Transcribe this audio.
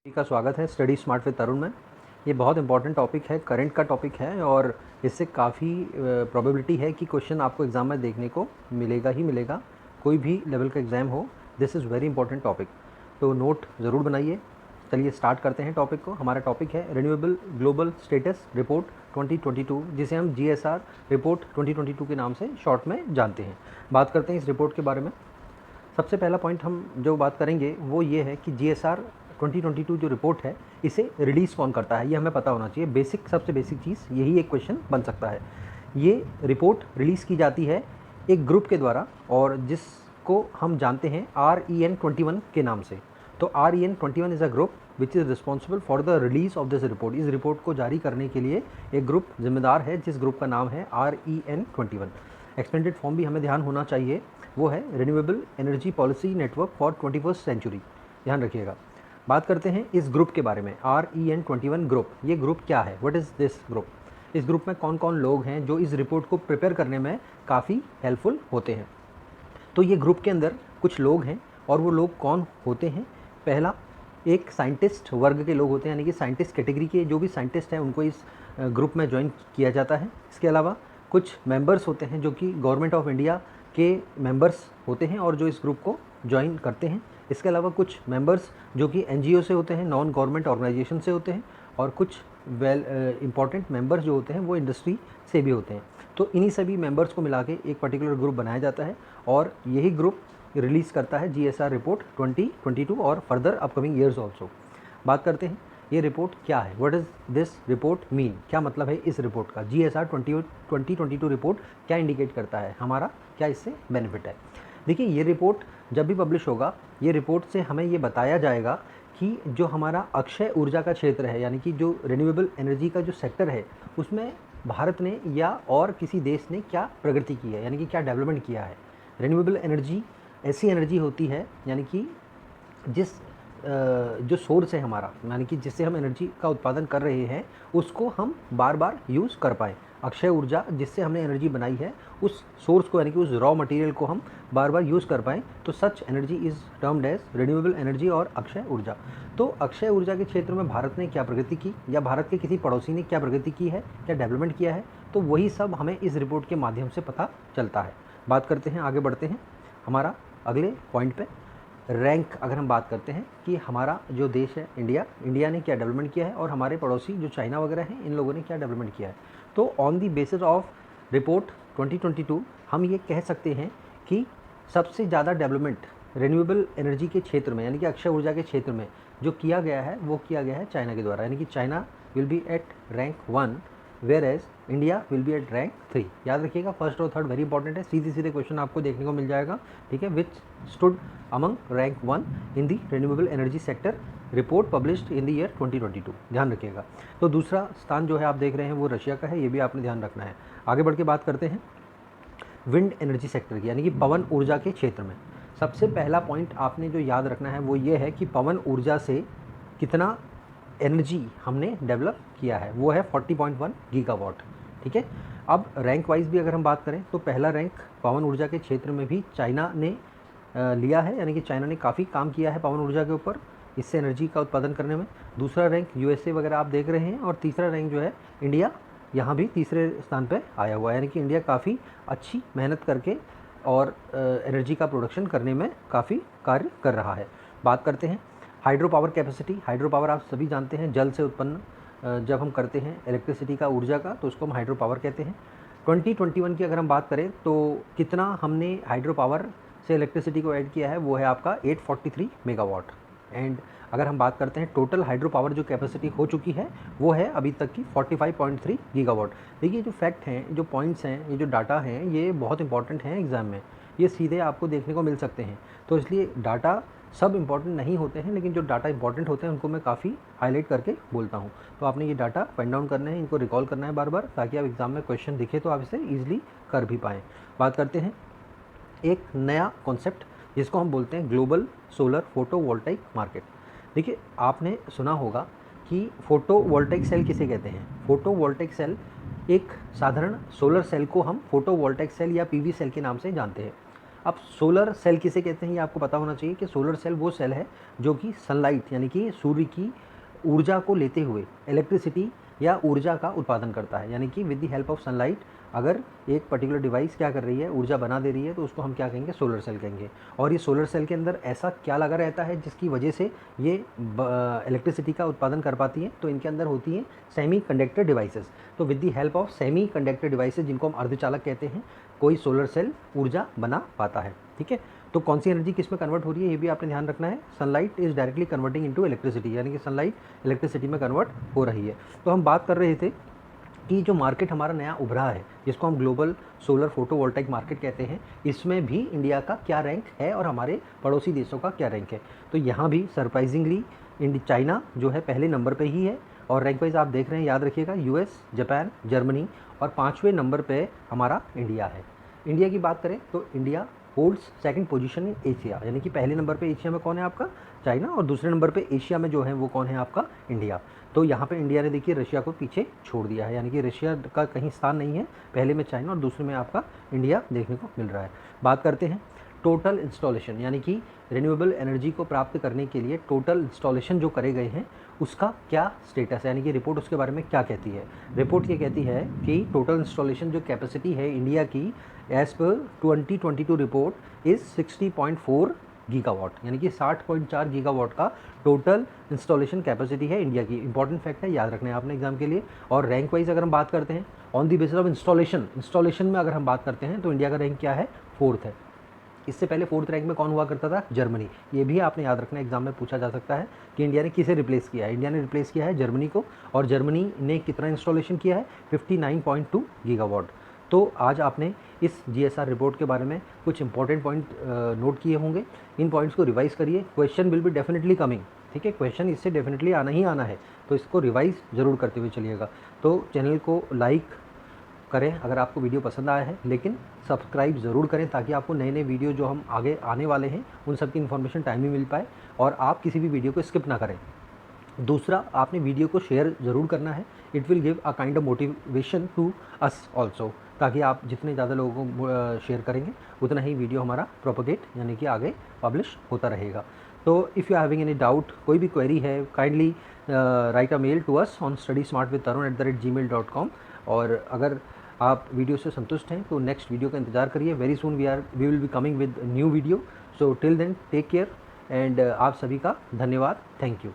सभी का स्वागत है स्टडी स्मार्ट विद तरुण में। ये बहुत इंपॉर्टेंट टॉपिक है, करंट का टॉपिक है और इससे काफ़ी प्रोबेबिलिटी है कि क्वेश्चन आपको एग्ज़ाम में देखने को मिलेगा ही मिलेगा। कोई भी लेवल का एग्ज़ाम हो, this is very important topic, तो नोट ज़रूर बनाइए। चलिए स्टार्ट करते हैं टॉपिक को। हमारा टॉपिक है रिन्यूएबल ग्लोबल स्टेटस रिपोर्ट 2022, जिसे हम GSR रिपोर्ट 2022 के नाम से शॉर्ट में जानते हैं। बात करते हैं इस रिपोर्ट के बारे में। सबसे पहला पॉइंट हम जो बात करेंगे वो ये है कि GSR 2022 जो रिपोर्ट है, इसे रिलीज़ कौन करता है, ये हमें पता होना चाहिए। बेसिक, सबसे बेसिक चीज़ यही एक क्वेश्चन बन सकता है। ये रिपोर्ट रिलीज़ की जाती है एक ग्रुप के द्वारा और जिसको हम जानते हैं REN21 के नाम से। तो REN21 is a group which is responsible for the release of this report. इस रिपोर्ट को जारी करने के लिए एक ग्रुप जिम्मेदार है, जिस ग्रुप का नाम है REN21। एक्सपेंडेड फॉर्म भी हमें ध्यान होना चाहिए, वो है renewable energy policy network for 21st century. ध्यान रखिएगा। बात करते हैं इस ग्रुप के बारे में, REN21 ग्रुप। ये ग्रुप क्या है, व्हाट इज़ दिस ग्रुप? इस ग्रुप में कौन कौन लोग हैं जो इस रिपोर्ट को प्रिपेयर करने में काफ़ी हेल्पफुल होते हैं? तो ये ग्रुप के अंदर कुछ लोग हैं और वो लोग कौन होते हैं? पहला, एक साइंटिस्ट वर्ग के लोग होते हैं, यानी कि साइंटिस्ट कैटेगरी के जो भी साइंटिस्ट हैं उनको इस ग्रुप में ज्वाइन किया जाता है। इसके अलावा कुछ मेंबर्स होते हैं जो कि गवर्नमेंट ऑफ इंडिया के मेंबर्स होते हैं और जो इस ग्रुप को ज्वाइन करते हैं। इसके अलावा कुछ मेंबर्स जो कि NGO से होते हैं, नॉन गवर्नमेंट ऑर्गेनाइजेशन से होते हैं, और कुछ इम्पॉर्टेंट मेंबर्स जो होते हैं वो इंडस्ट्री से भी होते हैं। तो इन्हीं सभी मेंबर्स को मिला के एक पर्टिकुलर ग्रुप बनाया जाता है और यही ग्रुप रिलीज़ करता है GSR रिपोर्ट 2022 और फर्दर अपकमिंग ईयर्स ऑल्सो। बात करते हैं ये रिपोर्ट क्या है, what is this report mean, क्या मतलब है इस रिपोर्ट का। GSR 2022 रिपोर्ट क्या इंडिकेट करता है, हमारा क्या इससे बेनिफिट है। देखिए, ये रिपोर्ट जब भी पब्लिश होगा, ये रिपोर्ट से हमें ये बताया जाएगा कि जो हमारा अक्षय ऊर्जा का क्षेत्र है, यानी कि जो रिन्यूएबल एनर्जी का जो सेक्टर है, उसमें भारत ने या और किसी देश ने क्या प्रगति की है, यानी कि क्या डेवलपमेंट किया है। रिन्यूएबल एनर्जी ऐसी एनर्जी होती है, यानी कि जिस जो सोर्स है हमारा, यानी कि जिससे हम एनर्जी का उत्पादन कर रहे हैं, उसको हम बार बार यूज़ कर पाएँ। अक्षय ऊर्जा, जिससे हमने एनर्जी बनाई है, उस सोर्स को, यानी कि उस रॉ मटेरियल को हम बार बार यूज़ कर पाएँ, तो such energy is termed as renewable energy और अक्षय ऊर्जा। तो अक्षय ऊर्जा के क्षेत्र में भारत ने क्या प्रगति की, या भारत के किसी पड़ोसी ने क्या प्रगति की है, क्या डेवलपमेंट किया है, तो वही सब हमें इस रिपोर्ट के माध्यम से पता चलता है। बात करते हैं, आगे बढ़ते हैं हमारा अगले पॉइंट पे। रैंक अगर हम बात करते हैं कि हमारा जो देश है इंडिया ने क्या डेवलपमेंट किया है और हमारे पड़ोसी जो चाइना वगैरह हैं, इन लोगों ने क्या डेवलपमेंट किया है। तो on the basis of report 2022 हम ये कह सकते हैं कि सबसे ज़्यादा डेवलपमेंट रिन्यूएबल एनर्जी के क्षेत्र में, यानी कि अक्षय ऊर्जा के क्षेत्र में जो किया गया है, वो किया गया है चाइना के द्वारा। यानी कि China will be at rank 1 whereas India will be at rank 3। याद रखिएगा, फर्स्ट और थर्ड वेरी इंपॉर्टेंट है, सीधे सीधे क्वेश्चन आपको देखने को मिल जाएगा। ठीक है, which stood among rank 1 in the renewable energy sector report published in the year 2022। ध्यान रखिएगा। तो दूसरा स्थान जो है आप देख रहे हैं वो रशिया का है, ये भी आपने ध्यान रखना है। आगे बढ़ के बात करते हैं विंड एनर्जी सेक्टर की, यानी कि पवन ऊर्जा के क्षेत्र में। सबसे पहला पॉइंट आपने जो याद रखना है वो ये है कि पवन ऊर्जा से कितना एनर्जी हमने डेवलप किया है, वो है 40.1 गीगावाट। ठीक है, अब रैंक वाइज भी अगर हम बात करें तो पहला रैंक पवन ऊर्जा के क्षेत्र में भी चाइना ने लिया है, यानी कि चाइना ने काफ़ी काम किया है पवन ऊर्जा के ऊपर, इससे एनर्जी का उत्पादन करने में। दूसरा रैंक USA वगैरह आप देख रहे हैं, और तीसरा रैंक जो है इंडिया, यहाँ भी तीसरे स्थान पे आया हुआ है। यानी कि इंडिया काफ़ी अच्छी मेहनत करके और एनर्जी का प्रोडक्शन करने में काफ़ी कार्य कर रहा है। बात करते हैं hydro power capacity. Hydro power आप सभी जानते हैं, जल से उत्पन्न जब हम करते हैं इलेक्ट्रिसिटी का, ऊर्जा का, तो उसको हम हाइड्रो पावर कहते हैं। 2021 की अगर हम बात करें तो कितना हमने हाइड्रो पावर से इलेक्ट्रिसिटी को ऐड किया है, वो है आपका 843 मेगावाट। एंड अगर हम बात करते हैं टोटल हाइड्रो पावर जो कैपेसिटी हो चुकी है, वो है अभी तक की 45.3 गीगावाट। देखिए, जो फैक्ट हैं, जो पॉइंट्स हैं, ये जो डाटा हैं, ये बहुत इंपॉर्टेंट हैं एग्ज़ाम में, ये सीधे आपको देखने को मिल सकते हैं। तो इसलिए डाटा सब इम्पॉर्टेंट नहीं होते हैं, लेकिन जो डाटा इंपॉर्टेंट होते हैं उनको मैं काफ़ी हाईलाइट करके बोलता हूँ। तो आपने ये डाटा फाइंड डाउन करने हैं, इनको रिकॉल करना है बार बार, ताकि आप एग्ज़ाम में क्वेश्चन दिखे तो आप इसे ईजिली कर भी पाएँ। बात करते हैं एक नया कॉन्सेप्ट जिसको हम बोलते हैं ग्लोबल सोलर फोटोवोल्टाइक मार्केट। देखिए, आपने सुना होगा कि फोटोवोल्टाइक सेल किसे कहते हैं। फोटोवोल्टाइक सेल, एक साधारण सोलर सेल को हम फोटोवोल्टाइक सेल या PV सेल के नाम से जानते हैं। अब सोलर सेल किसे कहते हैं ये आपको पता होना चाहिए कि सोलर सेल वो सेल है जो कि सनलाइट यानी कि सूर्य की ऊर्जा को लेते हुए इलेक्ट्रिसिटी या ऊर्जा का उत्पादन करता है। यानी कि with the help of sunlight अगर एक पर्टिकुलर डिवाइस क्या कर रही है, ऊर्जा बना दे रही है, तो उसको हम क्या कहेंगे, सोलर सेल कहेंगे। और ये सोलर सेल के अंदर ऐसा क्या लगा रहता है जिसकी वजह से ये इलेक्ट्रिसिटी का उत्पादन कर पाती है, तो इनके अंदर होती हैं सेमी कंडक्टर डिवाइसेस। तो with the help of semi conductor devices, जिनको हम अर्धचालक कहते हैं, कोई सोलर सेल ऊर्जा बना पाता है। ठीक है, तो कौन सी एनर्जी किस में कन्वर्ट हो रही है ये भी आपने ध्यान रखना है। Sunlight is directly converting into electricity, यानी कि सनलाइट इलेक्ट्रिसिटी में कन्वर्ट हो रही है। तो हम बात कर रहे थे कि जो मार्केट हमारा नया उभरा है, जिसको हम ग्लोबल सोलर फोटोवोल्टाइक मार्केट कहते हैं, इसमें भी इंडिया का क्या रैंक है और हमारे पड़ोसी देशों का क्या रैंक है। तो यहाँ भी सरप्राइजिंगली चाइना जो है पहले नंबर पे ही है, और रैंक वाइज आप देख रहे हैं, याद रखिएगा, यूएस, जापान, जर्मनी, और 5वें नंबर पे हमारा इंडिया है। इंडिया की बात करें तो India holds second position in Asia, यानी कि पहले नंबर पे एशिया में कौन है आपका, चाइना, और दूसरे नंबर पे एशिया में जो है वो कौन है आपका, इंडिया। तो यहाँ पे इंडिया ने देखिए रशिया को पीछे छोड़ दिया है, यानी कि रशिया का कहीं स्थान नहीं है, पहले में चाइना और दूसरे में आपका इंडिया देखने को मिल रहा है। बात करते हैं टोटल इंस्टॉलेशन, यानी कि रिन्यूएबल एनर्जी को प्राप्त करने के लिए टोटल इंस्टॉलेशन जो करे गए हैं उसका क्या स्टेटस है, यानी कि रिपोर्ट उसके बारे में क्या कहती है। रिपोर्ट ये कहती है कि टोटल इंस्टॉलेशन जो कैपेसिटी है इंडिया की as per 2022 report is 60.4 gigawatt, यानी कि 60.4 गीगावाट का टोटल इंस्टॉलेशन कैपेसिटी है इंडिया की। इंपॉर्टेंट फैक्ट है, याद रखना है आपने एग्जाम के लिए। और रैंक वाइज अगर हम बात करते हैं on the basis of installation में अगर हम बात करते हैं तो इंडिया का रैंक क्या है, 4th है। इससे पहले 4th रैंक में कौन हुआ करता था, जर्मनी। ये भी आपने याद रखना, एग्जाम में पूछा जा सकता है कि इंडिया ने किसे रिप्लेस किया है। इंडिया ने रिप्लेस किया है जर्मनी को, और जर्मनी ने कितना इंस्टॉलेशन किया है, 59.2 गीगावाट। तो आज आपने इस GSR रिपोर्ट के बारे में कुछ इंपॉर्टेंट पॉइंट नोट किए होंगे, इन पॉइंट्स को रिवाइज करिए। Question will be definitely coming, ठीक है, क्वेश्चन इससे डेफिनेटली आना ही आना है, तो इसको रिवाइज ज़रूर करते हुए चलिएगा। तो चैनल को लाइक करें अगर आपको वीडियो पसंद आया है, लेकिन सब्सक्राइब ज़रूर करें ताकि आपको नए नए वीडियो जो हम आगे आने वाले हैं उन सब की इन्फॉर्मेशन टाइम में मिल पाए और आप किसी भी वीडियो को स्किप ना करें। दूसरा, आपने वीडियो को शेयर ज़रूर करना है, it will give a kind of motivation to us also, ताकि आप जितने ज़्यादा लोगों को शेयर करेंगे उतना ही वीडियो हमारा प्रोपोगेट यानी कि आगे पब्लिश होता रहेगा। तो if you are having any doubt, कोई भी क्वेरी है, kindly write a mail to us on studysmartwithtarun@gmail.com। और अगर आप वीडियो से संतुष्ट हैं तो नेक्स्ट वीडियो का इंतजार करिए। Very soon we will be coming with new video. So till then take care and आप सभी का धन्यवाद, थैंक यू।